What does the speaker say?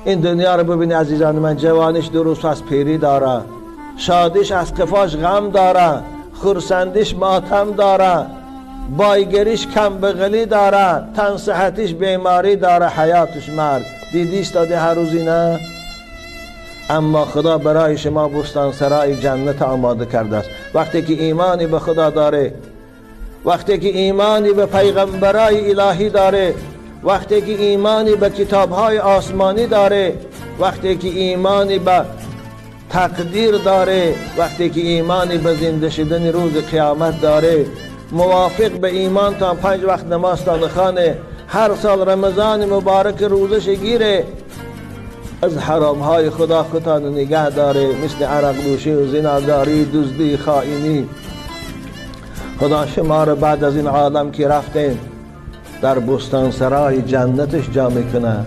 این دنیا رو ببینی عزیزان من، جوانیش 2 روز از پیری داره، شادیش از قفاش غم داره، خرسندیش ماتم داره، بایگریش کم بغلی داره، تن صحتیش بیماری داره، حیاتش مرگ. دیدیش داده هر روزی نه؟ اما خدا برای شما بستانسرای جنت آماده کرده است. وقتی که ایمانی به خدا داره، وقتی که ایمانی به پیغمبرای الهی داره، وقتی که ایمانی به کتابهای آسمانی داره، وقتی که ایمانی به تقدیر داره، وقتی که ایمانی به زنده شدن روز قیامت داره، موافق به ایمان تا 5 وقت نماز تا نخانه، هر سال رمضان مبارک روزش گیره، از حرام های خدا خودتان نگه داره، مثل عرق نوشی و زناداری، دزدی، خائنی. خدا شما رو بعد از این عالم که رفتین در بستان سرای جنتش جا میکنه.